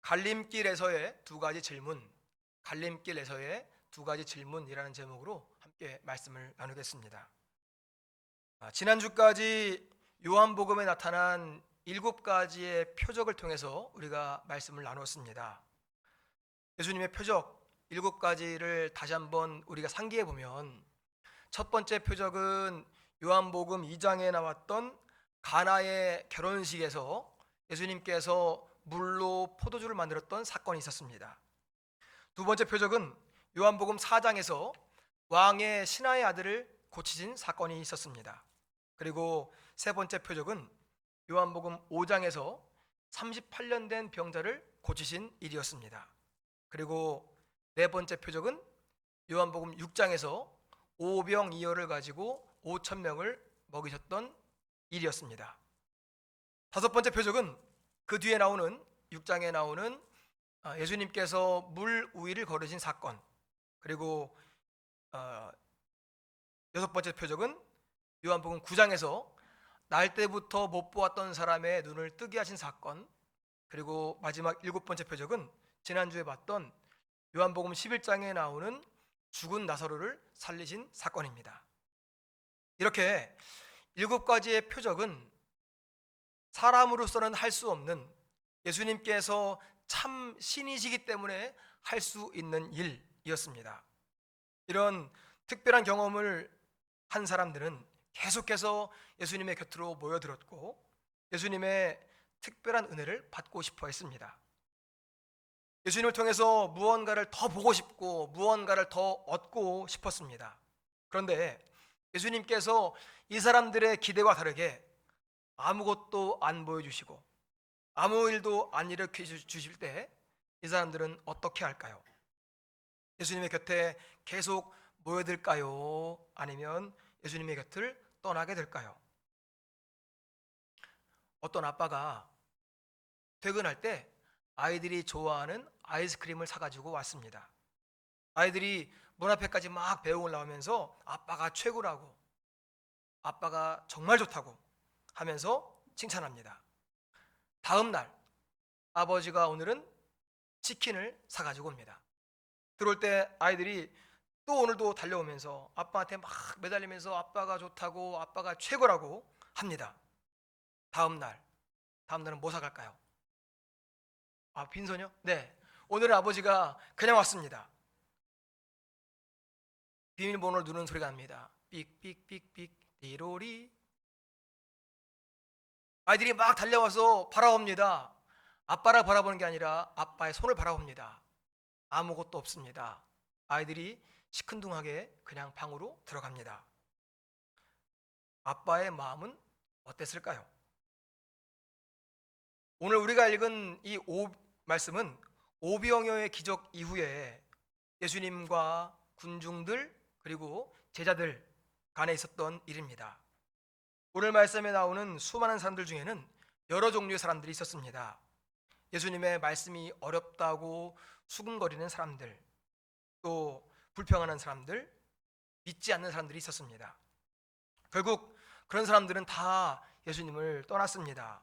갈림길에서의 두 가지 질문, 갈림길에서의 두 가지 질문이라는 제목으로 함께 말씀을 나누겠습니다. 지난주까지 요한복음에 나타난 7가지의 표적을 통해서 우리가 말씀을 나눴습니다. 예수님의 표적 7가지를 다시 한번 우리가 상기해 보면, 첫 번째 표적은 요한복음 2장에 나왔던 가나의 결혼식에서 예수님께서 물로 포도주를 만들었던 사건이 있었습니다. 두 번째 표적은 요한복음 4장에서 왕의 신하의 아들을 고치신 사건이 있었습니다. 그리고 세 번째 표적은 요한복음 5장에서 38년 된 병자를 고치신 일이었습니다. 그리고 네 번째 표적은 요한복음 6장에서 오병이어를 가지고 5천 명을 먹이셨던 일이었습니다. 다섯 번째 표적은 그 뒤에 나오는 6장에 나오는 예수님께서 물 위를 걸으신 사건, 그리고 여섯 번째 표적은 요한복음 9장에서 날 때부터 못 보았던 사람의 눈을 뜨게 하신 사건, 그리고 마지막 일곱 번째 표적은 지난주에 봤던 요한복음 11장에 나오는 죽은 나사로를 살리신 사건입니다. 이렇게 7가지의 표적은 사람으로서는 할 수 없는, 예수님께서 참 신이시기 때문에 할 수 있는 일이었습니다. 이런 특별한 경험을 한 사람들은 계속해서 예수님의 곁으로 모여들었고, 예수님의 특별한 은혜를 받고 싶어 했습니다. 예수님을 통해서 무언가를 더 보고 싶고 무언가를 더 얻고 싶었습니다. 그런데 예수님께서 이 사람들의 기대와 다르게 아무것도 안 보여주시고 아무 일도 안 일으켜 주실 때 이 사람들은 어떻게 할까요? 예수님의 곁에 계속 모여들까요? 아니면 예수님의 곁을 떠나게 될까요? 어떤 아빠가 퇴근할 때 아이들이 좋아하는 아이스크림을 사가지고 왔습니다. 아이들이 문 앞에까지 막 배웅을 나오면서 아빠가 최고라고, 아빠가 정말 좋다고 하면서 칭찬합니다. 다음 날 아버지가 오늘은 치킨을 사가지고 옵니다. 들어올 때 아이들이 또 오늘도 달려오면서 아빠한테 막 매달리면서 아빠가 좋다고, 아빠가 최고라고 합니다. 다음 날은 뭐 사갈까요? 빈손이요? 네, 오늘은 아버지가 그냥 왔습니다. 비밀번호를 누르는 소리가 납니다. 삑삑삑삑 띠로리. 아이들이 막 달려와서 바라봅니다. 아빠를 바라보는 게 아니라 아빠의 손을 바라봅니다. 아무것도 없습니다. 아이들이 시큰둥하게 그냥 방으로 들어갑니다. 아빠의 마음은 어땠을까요? 오늘 우리가 읽은 이 말씀은 오병이어의 기적 이후에 예수님과 군중들 그리고 제자들 간에 있었던 일입니다. 오늘 말씀에 나오는 수많은 사람들 중에는 여러 종류의 사람들이 있었습니다. 예수님의 말씀이 어렵다고 수군거리는 사람들, 또 불평하는 사람들, 믿지 않는 사람들이 있었습니다. 결국 그런 사람들은 다 예수님을 떠났습니다.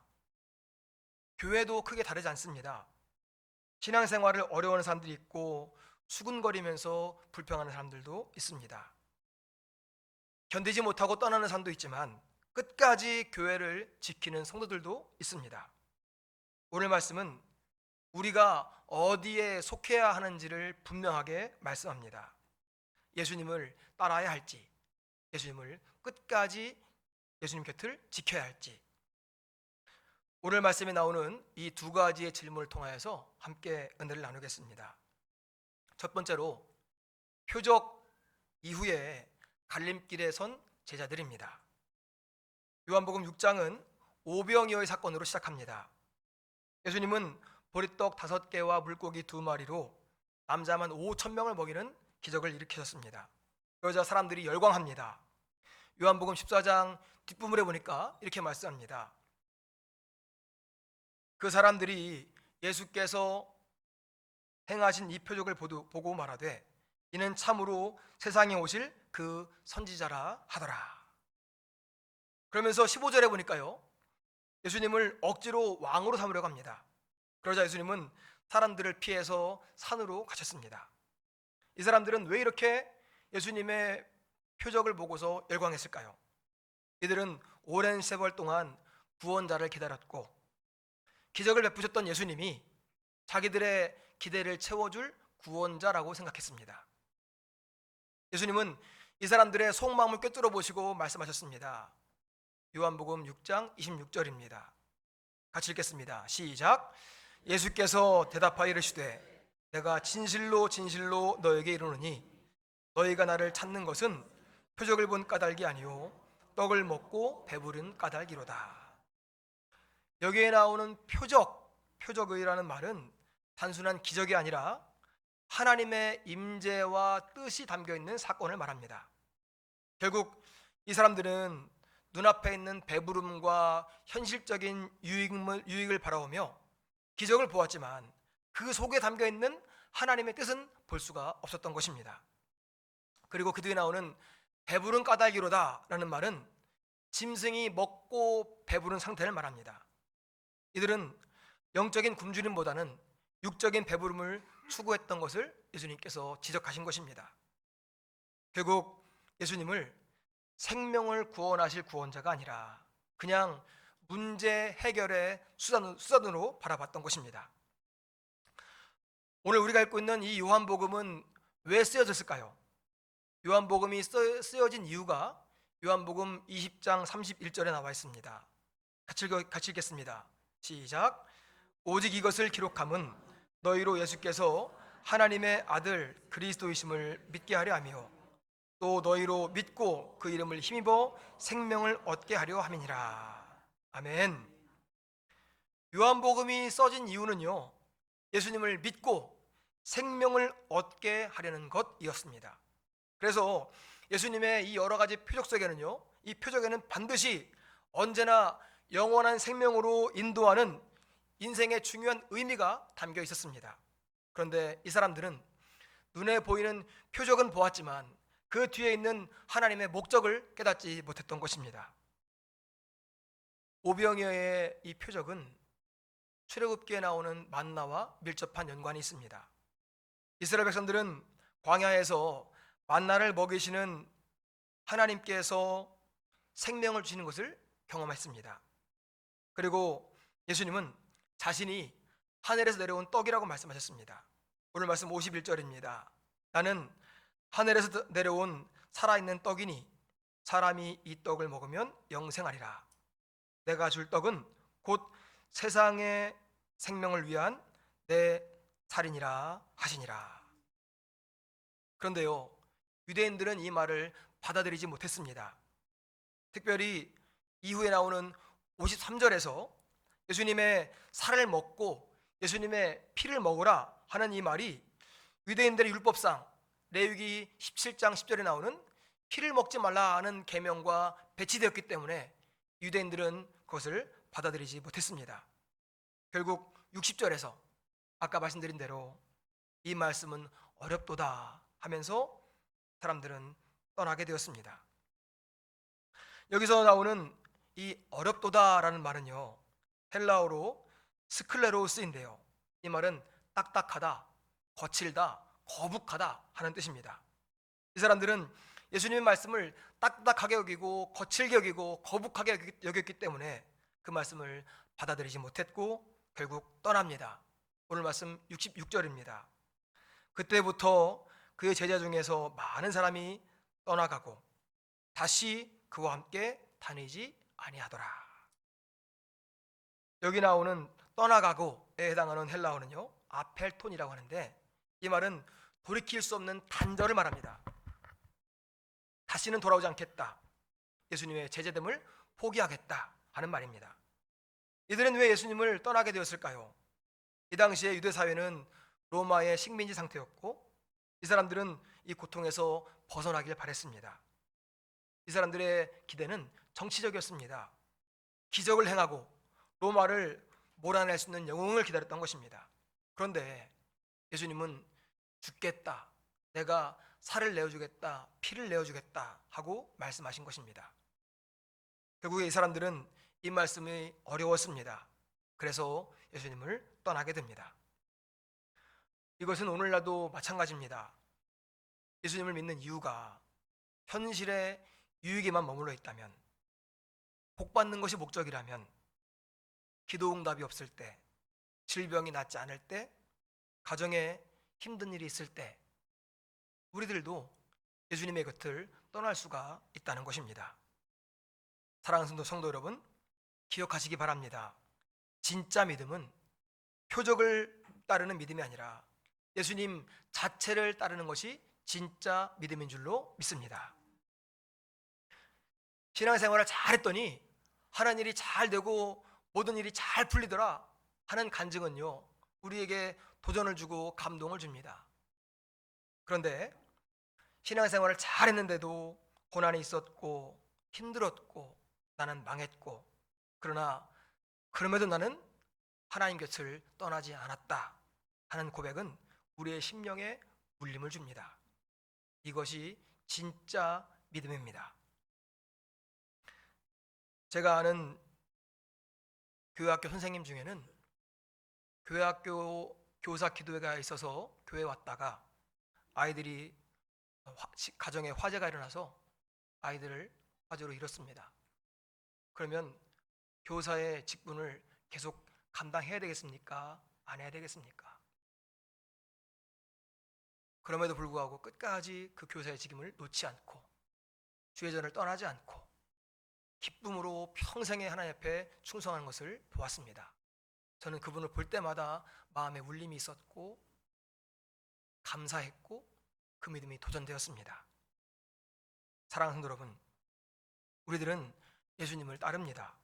교회도 크게 다르지 않습니다. 신앙생활을 어려워하는 사람들이 있고 수군거리면서 불평하는 사람들도 있습니다. 견디지 못하고 떠나는 사람도 있지만 끝까지 교회를 지키는 성도들도 있습니다. 오늘 말씀은 우리가 어디에 속해야 하는지를 분명하게 말씀합니다. 예수님을 따라야 할지, 예수님을 끝까지 예수님 곁을 지켜야 할지. 오늘 말씀에 나오는 이 두 가지의 질문을 통하여서 함께 은혜를 나누겠습니다. 첫 번째로, 표적 이후에 갈림길에 선 제자들입니다. 요한복음 6장은 오병이어의 사건으로 시작합니다. 예수님은 보리떡 5개와 물고기 2마리로 남자만 5천 명을 먹이는 기적을 일으키셨습니다. 그러자 사람들이 열광합니다. 요한복음 14장 뒷부분에 보니까 이렇게 말씀합니다. 그 사람들이 예수께서 행하신 이 표적을 보고 말하되 이는 참으로 세상에 오실 그 선지자라 하더라. 그러면서 15절에 보니까요, 예수님을 억지로 왕으로 삼으려고 합니다. 그러자 예수님은 사람들을 피해서 산으로 가셨습니다. 이 사람들은 왜 이렇게 예수님의 표적을 보고서 열광했을까요? 이들은 오랜 세월 동안 구원자를 기다렸고 기적을 베푸셨던 예수님이 자기들의 기대를 채워줄 구원자라고 생각했습니다. 예수님은 이 사람들의 속마음을 꿰뚫어 보시고 말씀하셨습니다. 요한복음 6장 26절입니다. 같이 읽겠습니다. 시작. 예수께서 대답하여 이르시되 내가 진실로 진실로 너에게 이르노니 너희가 나를 찾는 것은 표적을 본 까닭이 아니요 떡을 먹고 배부른 까닭이로다. 여기에 나오는 표적의라는 말은 단순한 기적이 아니라 하나님의 임재와 뜻이 담겨 있는 사건을 말합니다. 결국 이 사람들은 눈앞에 있는 배부름과 현실적인 유익을 바라보며 기적을 보았지만 그 속에 담겨 있는 하나님의 뜻은 볼 수가 없었던 것입니다. 그리고 그 뒤에 나오는 배부른 까닭이로다 라는 말은 짐승이 먹고 배부른 상태를 말합니다. 이들은 영적인 굶주림보다는 육적인 배부름을 추구했던 것을 예수님께서 지적하신 것입니다. 결국 예수님을 생명을 구원하실 구원자가 아니라 그냥 문제 해결의 수단으로 바라봤던 것입니다. 오늘 우리가 읽고 있는 이 요한복음은 왜 쓰여졌을까요? 요한복음이 쓰여진 이유가 요한복음 20장 31절에 나와 있습니다. 같이 읽겠습니다. 시작. 오직 이것을 기록함은 너희로 예수께서 하나님의 아들 그리스도이심을 믿게 하려 하며 또 너희로 믿고 그 이름을 힘입어 생명을 얻게 하려 함이니라. 아멘. 요한복음이 써진 이유는요, 예수님을 믿고 생명을 얻게 하려는 것이었습니다. 그래서 예수님의 이 여러 가지 표적 속에는요, 이 표적에는 반드시 언제나 영원한 생명으로 인도하는 인생의 중요한 의미가 담겨 있었습니다. 그런데 이 사람들은 눈에 보이는 표적은 보았지만 그 뒤에 있는 하나님의 목적을 깨닫지 못했던 것입니다. 오병이어의 이 표적은 출애굽기에 나오는 만나와 밀접한 연관이 있습니다. 이스라엘 백성들은 광야에서 만나를 먹이시는 하나님께서 생명을 주시는 것을 경험했습니다. 그리고 예수님은 자신이 하늘에서 내려온 떡이라고 말씀하셨습니다. 오늘 말씀 51절입니다. 나는 하늘에서 내려온 살아있는 떡이니 사람이 이 떡을 먹으면 영생하리라. 내가 줄 떡은 곧 세상의 생명을 위한 내 살이니라 하시니라. 그런데요, 유대인들은 이 말을 받아들이지 못했습니다. 특별히 이후에 나오는 53절에서 예수님의 살을 먹고 예수님의 피를 먹으라 하는 이 말이 유대인들의 율법상 레위기 17장 10절에 나오는 피를 먹지 말라 하는 계명과 배치되었기 때문에 유대인들은 그것을 받아들이지 못했습니다. 결국 60절에서 아까 말씀드린 대로 이 말씀은 어렵도다 하면서 사람들은 떠나게 되었습니다. 여기서 나오는 이 어렵도다라는 말은요, 헬라어로 스클레로스인데요, 이 말은 딱딱하다, 거칠다, 거북하다 하는 뜻입니다. 이 사람들은 예수님의 말씀을 딱딱하게 여기고 거칠게 여기고 거북하게 여겼기 때문에 그 말씀을 받아들이지 못했고 결국 떠납니다. 오늘 말씀 66절입니다. 그때부터 그의 제자 중에서 많은 사람이 떠나가고 다시 그와 함께 다니지 아니하더라. 여기 나오는 떠나가고에 해당하는 헬라어는요, 아펠톤이라고 하는데 이 말은 돌이킬 수 없는 단절을 말합니다. 다시는 돌아오지 않겠다, 예수님의 제자됨을 포기하겠다 하는 말입니다. 이들은 왜 예수님을 떠나게 되었을까요? 이 당시에 유대 사회는 로마의 식민지 상태였고 이 사람들은 이 고통에서 벗어나길 바랬습니다. 이 사람들의 기대는 정치적이었습니다. 기적을 행하고 로마를 몰아낼 수 있는 영웅을 기다렸던 것입니다. 그런데 예수님은 죽겠다, 내가 살을 내어주겠다, 피를 내어주겠다 하고 말씀하신 것입니다. 결국에 이 사람들은 이 말씀이 어려웠습니다. 그래서 예수님을 떠나게 됩니다. 이것은 오늘날도 마찬가지입니다. 예수님을 믿는 이유가 현실의 유익에만 머물러 있다면, 복받는 것이 목적이라면, 기도응답이 없을 때, 질병이 낫지 않을 때, 가정에 힘든 일이 있을 때 우리들도 예수님의 곁을 떠날 수가 있다는 것입니다. 사랑하는 성도 여러분, 기억하시기 바랍니다. 진짜 믿음은 표적을 따르는 믿음이 아니라 예수님 자체를 따르는 것이 진짜 믿음인 줄로 믿습니다. 신앙생활을 잘했더니 하는 일이 잘 되고 모든 일이 잘 풀리더라 하는 간증은요, 우리에게 도전을 주고 감동을 줍니다. 그런데 신앙생활을 잘했는데도 고난이 있었고 힘들었고 나는 망했고, 그러나 그럼에도 나는 하나님 곁을 떠나지 않았다 하는 고백은 우리의 심령에 울림을 줍니다. 이것이 진짜 믿음입니다. 제가 아는 교회학교 선생님 중에는 교회학교 교사 기도회가 있어서 교회에 왔다가 아이들이 가정에 화재가 일어나서 아이들을 화재로 잃었습니다. 그러면 교사의 직분을 계속 감당해야 되겠습니까? 안 해야 되겠습니까? 그럼에도 불구하고 끝까지 그 교사의 직임을 놓지 않고 주의 전을 떠나지 않고 기쁨으로 평생에 하나님 앞에 충성하는 것을 보았습니다. 저는 그분을 볼 때마다 마음에 울림이 있었고 감사했고 그 믿음이 도전되었습니다. 사랑하는 여러분, 우리들은 예수님을 따릅니다.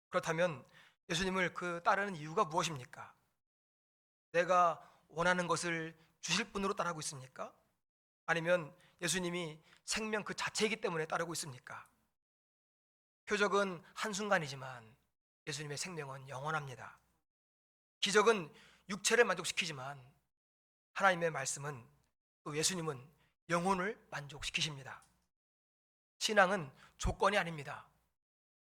그렇다면 예수님을 따르는 이유가 무엇입니까? 내가 원하는 것을 주실 분으로 따르고 있습니까? 아니면 예수님이 생명 그 자체이기 때문에 따르고 있습니까? 표적은 한순간이지만 예수님의 생명은 영원합니다. 기적은 육체를 만족시키지만 하나님의 말씀은, 또 예수님은 영혼을 만족시키십니다. 신앙은 조건이 아닙니다.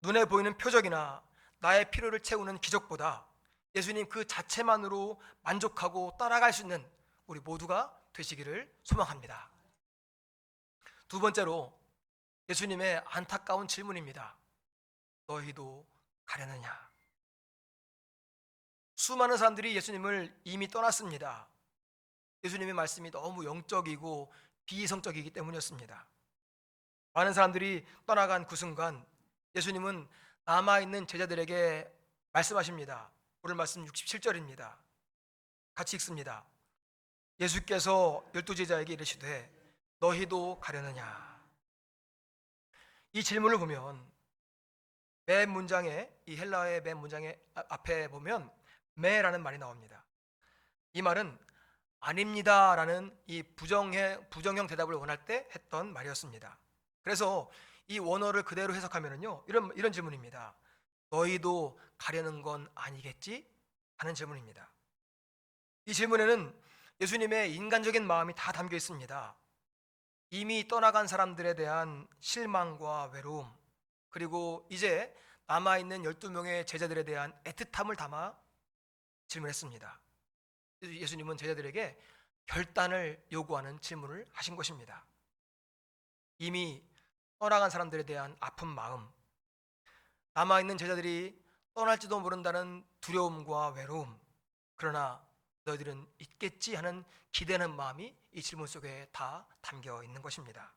눈에 보이는 표적이나 나의 필요를 채우는 기적보다 예수님 그 자체만으로 만족하고 따라갈 수 있는 우리 모두가 되시기를 소망합니다. 두 번째로 예수님의 안타까운 질문입니다. 너희도 가려느냐? 수많은 사람들이 예수님을 이미 떠났습니다. 예수님의 말씀이 너무 영적이고 비이성적이기 때문이었습니다. 많은 사람들이 떠나간 그 순간 예수님은 남아있는 제자들에게 말씀하십니다. 오늘 말씀 67절입니다. 같이 읽습니다. 예수께서 12제자에게 이르시되 너희도 가려느냐? 이 질문을 보면 맨 문장에, 이 헬라어의 맨 문장의 앞에 보면 매라는 말이 나옵니다. 이 말은 아닙니다 라는 이 부정형 대답을 원할 때 했던 말이었습니다. 그래서 이 원어를 그대로 해석하면요, 이런 질문입니다. 너희도 가려는 건 아니겠지? 하는 질문입니다. 이 질문에는 예수님의 인간적인 마음이 다 담겨 있습니다. 이미 떠나간 사람들에 대한 실망과 외로움, 그리고 이제 남아있는 12명의 제자들에 대한 애틋함을 담아 질문했습니다. 예수님은 제자들에게 결단을 요구하는 질문을 하신 것입니다. 이미 떠나간 사람들에 대한 아픈 마음, 남아있는 제자들이 떠날지도 모른다는 두려움과 외로움, 그러나 너희들은 있겠지 하는 기대는 마음이 이 질문 속에 다 담겨 있는 것입니다.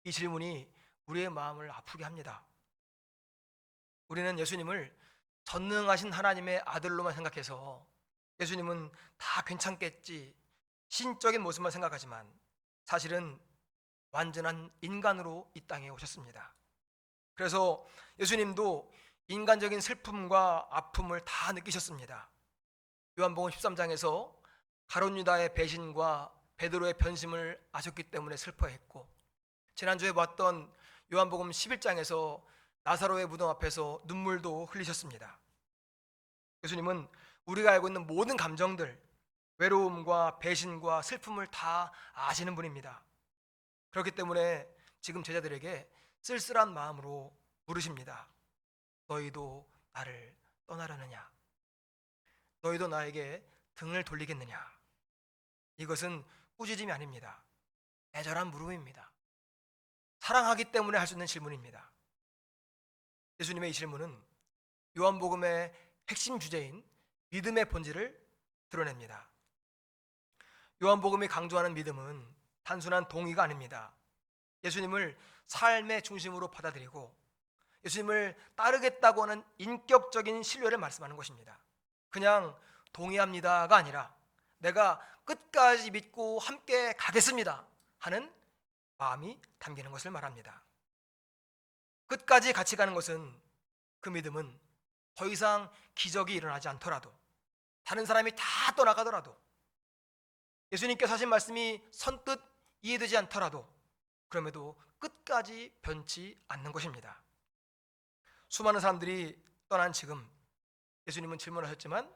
이 질문이 우리의 마음을 아프게 합니다. 우리는 예수님을 전능하신 하나님의 아들로만 생각해서 예수님은 다 괜찮겠지, 신적인 모습만 생각하지만 사실은 완전한 인간으로 이 땅에 오셨습니다. 그래서 예수님도 인간적인 슬픔과 아픔을 다 느끼셨습니다. 요한복음 13장에서 가룟 유다의 배신과 베드로의 변심을 아셨기 때문에 슬퍼했고, 지난주에 봤던 요한복음 11장에서 나사로의 무덤 앞에서 눈물도 흘리셨습니다. 예수님은 우리가 알고 있는 모든 감정들, 외로움과 배신과 슬픔을 다 아시는 분입니다. 그렇기 때문에 지금 제자들에게 쓸쓸한 마음으로 물으십니다. 너희도 나를 떠나려느냐? 너희도 나에게 등을 돌리겠느냐? 이것은 꾸짖음이 아닙니다. 애절한 물음입니다. 사랑하기 때문에 할 수 있는 질문입니다. 예수님의 이 질문은 요한복음의 핵심 주제인 믿음의 본질을 드러냅니다. 요한복음이 강조하는 믿음은 단순한 동의가 아닙니다. 예수님을 삶의 중심으로 받아들이고 예수님을 따르겠다고 하는 인격적인 신뢰를 말씀하는 것입니다. 그냥 동의합니다가 아니라 내가 끝까지 믿고 함께 가겠습니다 하는 마음이 담기는 것을 말합니다. 끝까지 같이 가는 것은, 그 믿음은 더 이상 기적이 일어나지 않더라도, 다른 사람이 다 떠나가더라도, 예수님께서 하신 말씀이 선뜻 이해되지 않더라도 그럼에도 끝까지 변치 않는 것입니다. 수많은 사람들이 떠난 지금 예수님은 질문하셨지만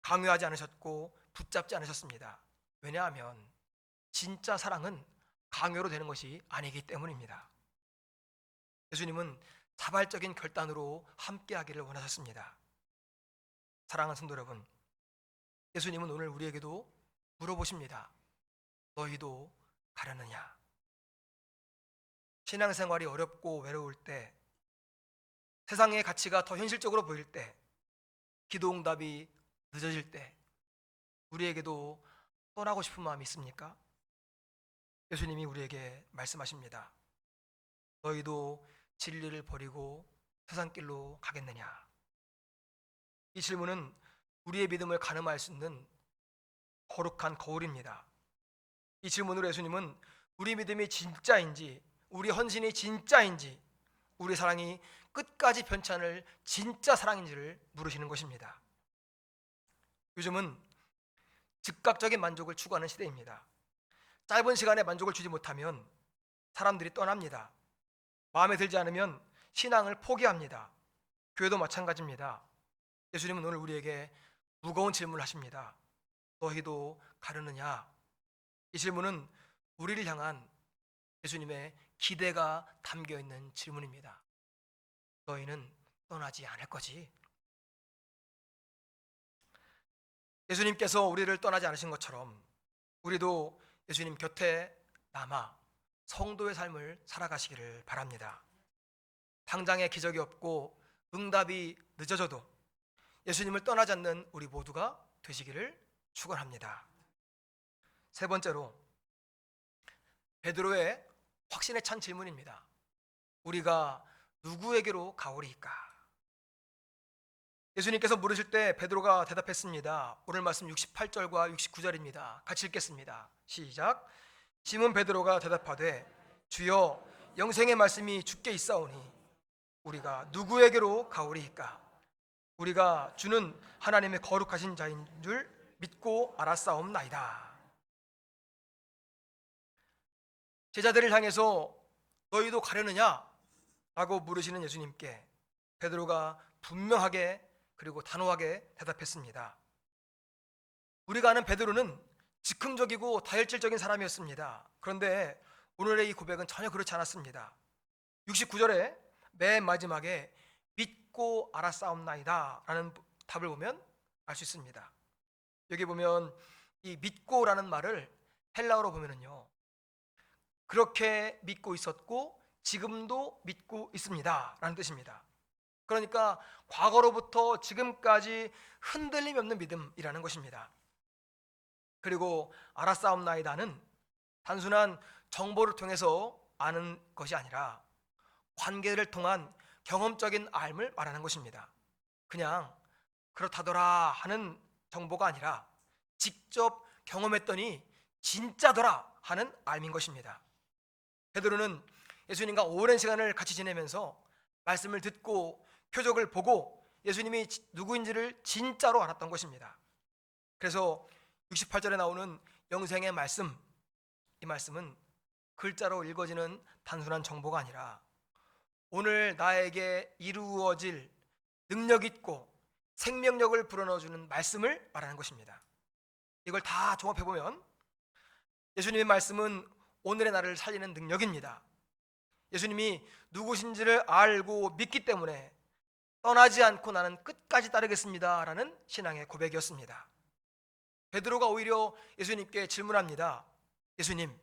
강요하지 않으셨고 붙잡지 않으셨습니다. 왜냐하면 진짜 사랑은 강요로 되는 것이 아니기 때문입니다. 예수님은 자발적인 결단으로 함께하기를 원하셨습니다. 사랑하는 성도 여러분, 예수님은 오늘 우리에게도 물어보십니다. 너희도 가려느냐? 신앙생활이 어렵고 외로울 때, 세상의 가치가 더 현실적으로 보일 때, 기도응답이 늦어질 때 우리에게도 떠나고 싶은 마음이 있습니까? 예수님이 우리에게 말씀하십니다. 너희도 진리를 버리고 세상길로 가겠느냐? 이 질문은 우리의 믿음을 가늠할 수 있는 거룩한 거울입니다. 이 질문으로 예수님은 우리 믿음이 진짜인지, 우리 헌신이 진짜인지, 우리 사랑이 끝까지 변치 않을 진짜 사랑인지를 물으시는 것입니다. 요즘은 즉각적인 만족을 추구하는 시대입니다. 짧은 시간에 만족을 주지 못하면 사람들이 떠납니다. 마음에 들지 않으면 신앙을 포기합니다. 교회도 마찬가지입니다. 예수님은 오늘 우리에게 무거운 질문을 하십니다. 너희도 가려느냐? 이 질문은 우리를 향한 예수님의 기대가 담겨 있는 질문입니다. 너희는 떠나지 않을 거지? 예수님께서 우리를 떠나지 않으신 것처럼 우리도 예수님 곁에 남아 성도의 삶을 살아가시기를 바랍니다. 당장의 기적이 없고 응답이 늦어져도 예수님을 떠나지 않는 우리 모두가 되시기를 축원합니다. 세 번째로, 베드로의 확신에 찬 질문입니다. 우리가 누구에게로 가오리이까? 예수님께서 물으실 때 베드로가 대답했습니다. 오늘 말씀 68절과 69절입니다. 같이 읽겠습니다. 시작. 시몬 베드로가 대답하되 주여, 영생의 말씀이 주께 있사오니 우리가 누구에게로 가오리이까? 우리가 주는 하나님의 거룩하신 자인 줄 믿고 알았사옵나이다. 제자들을 향해서 너희도 가려느냐? 라고 물으시는 예수님께 베드로가 분명하게 그리고 단호하게 대답했습니다. 우리가 아는 베드로는 즉흥적이고 다혈질적인 사람이었습니다. 그런데 오늘의 이 고백은 전혀 그렇지 않았습니다. 69절에 맨 마지막에 믿고 알았사옵나이다 라는 답을 보면 알 수 있습니다. 여기 보면 이 믿고라는 말을 헬라어로 보면은요, 그렇게 믿고 있었고 지금도 믿고 있습니다 라는 뜻입니다. 그러니까 과거로부터 지금까지 흔들림이 없는 믿음이라는 것입니다. 그리고 알았사옵나이다는 단순한 정보를 통해서 아는 것이 아니라 관계를 통한 경험적인 알을 말하는 것입니다. 그냥 그렇다더라 하는 정보가 아니라 직접 경험했더니 진짜더라 하는 알인 것입니다. 베드로는 예수님과 오랜 시간을 같이 지내면서 말씀을 듣고 표적을 보고 예수님이 누구인지를 진짜로 알았던 것입니다. 그래서 68절에 나오는 영생의 말씀, 이 말씀은 글자로 읽어지는 단순한 정보가 아니라 오늘 나에게 이루어질 능력 있고 생명력을 불어넣어주는 말씀을 말하는 것입니다. 이걸 다 종합해보면 예수님의 말씀은 오늘의 나를 살리는 능력입니다. 예수님이 누구신지를 알고 믿기 때문에 떠나지 않고 나는 끝까지 따르겠습니다 라는 신앙의 고백이었습니다. 베드로가 오히려 예수님께 질문합니다. 예수님,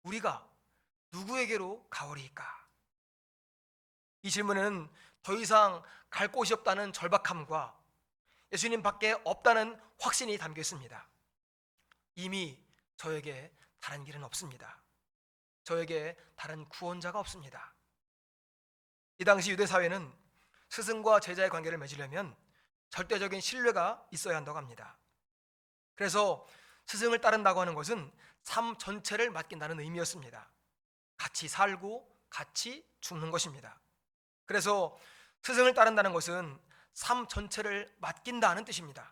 우리가 누구에게로 가오리이까? 이 질문에는 더 이상 갈 곳이 없다는 절박함과 예수님 밖에 없다는 확신이 담겨 있습니다. 이미 저에게 다른 길은 없습니다. 저에게 다른 구원자가 없습니다. 이 당시 유대 사회는 스승과 제자의 관계를 맺으려면 절대적인 신뢰가 있어야 한다고 합니다. 그래서 스승을 따른다고 하는 것은 삶 전체를 맡긴다는 의미였습니다. 같이 살고 같이 죽는 것입니다. 그래서 스승을 따른다는 것은 삶 전체를 맡긴다는 뜻입니다.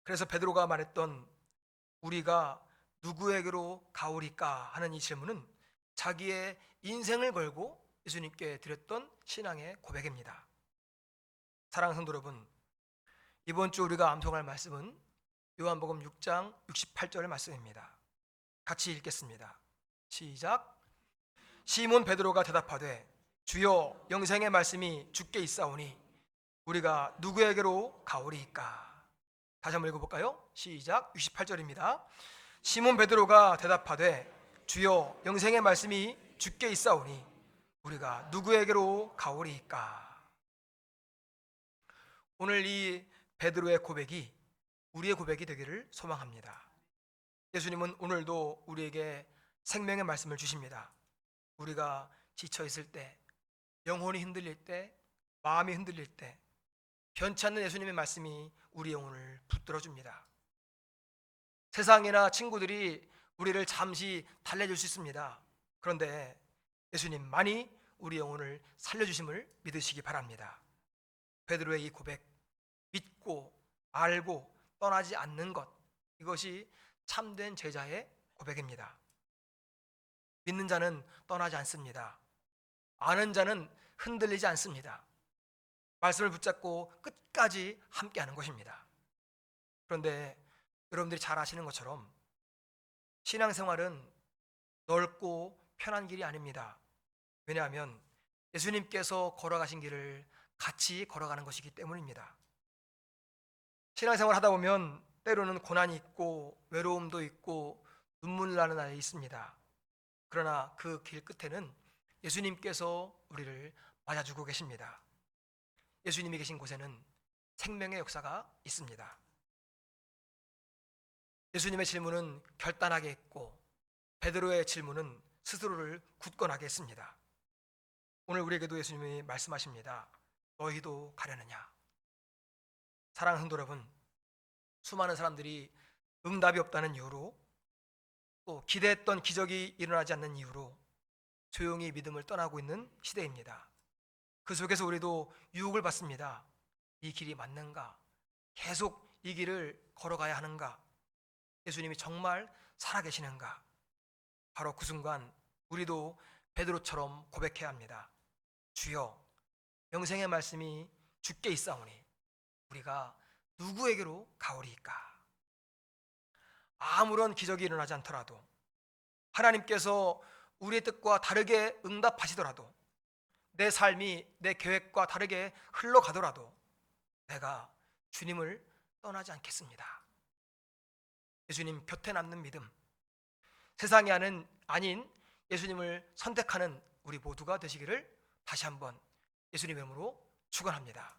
그래서 베드로가 말했던 우리가 누구에게로 가오리까 하는 이 질문은 자기의 인생을 걸고 예수님께 드렸던 신앙의 고백입니다. 사랑하는 성도 여러분, 이번 주 우리가 암송할 말씀은 요한복음 6장 68절의 말씀입니다. 같이 읽겠습니다. 시작. 시몬 베드로가 대답하되 주여, 영생의 말씀이 주께 있사오니 우리가 누구에게로 가오리이까? 다시 한번 읽어볼까요? 시작. 68절입니다. 시몬 베드로가 대답하되 주여, 영생의 말씀이 주께 있사오니 우리가 누구에게로 가오리이까? 오늘 이 베드로의 고백이 우리의 고백이 되기를 소망합니다. 예수님은 오늘도 우리에게 생명의 말씀을 주십니다. 우리가 지쳐 있을 때, 영혼이 흔들릴 때, 마음이 흔들릴 때 변치 않는 예수님의 말씀이 우리 영혼을 붙들어 줍니다. 세상이나 친구들이 우리를 잠시 달래줄 수 있습니다. 그런데 예수님만이 우리 영혼을 살려주심을 믿으시기 바랍니다. 베드로의 이 고백, 믿고 알고 떠나지 않는 것, 이것이 참된 제자의 고백입니다. 믿는 자는 떠나지 않습니다. 아는 자는 흔들리지 않습니다. 말씀을 붙잡고 끝까지 함께하는 것입니다. 그런데 여러분들이 잘 아시는 것처럼 신앙생활은 넓고 편한 길이 아닙니다. 왜냐하면 예수님께서 걸어가신 길을 같이 걸어가는 것이기 때문입니다. 신앙생활 하다 보면 때로는 고난이 있고 외로움도 있고 눈물 나는 날이 있습니다. 그러나 그 길 끝에는 예수님께서 우리를 맞아주고 계십니다. 예수님이 계신 곳에는 생명의 역사가 있습니다. 예수님의 질문은 결단하게 했고 베드로의 질문은 스스로를 굳건하게 했습니다. 오늘 우리에게도 예수님이 말씀하십니다. 너희도 가려느냐? 사랑하는 성도 여러분, 수많은 사람들이 응답이 없다는 이유로 또 기대했던 기적이 일어나지 않는 이유로 조용히 믿음을 떠나고 있는 시대입니다. 그 속에서 우리도 유혹을 받습니다. 이 길이 맞는가? 계속 이 길을 걸어가야 하는가? 예수님이 정말 살아계시는가? 바로 그 순간 우리도 베드로처럼 고백해야 합니다. 주여, 영생의 말씀이 주께 있사오니 우리가 누구에게로 가오리이까? 아무런 기적이 일어나지 않더라도, 하나님께서 우리의 뜻과 다르게 응답하시더라도, 내 삶이 내 계획과 다르게 흘러가더라도 내가 주님을 떠나지 않겠습니다. 예수님 곁에 남는 믿음, 세상이 아닌 예수님을 선택하는 우리 모두가 되시기를 다시 한번 예수님의 이름으로 축원합니다.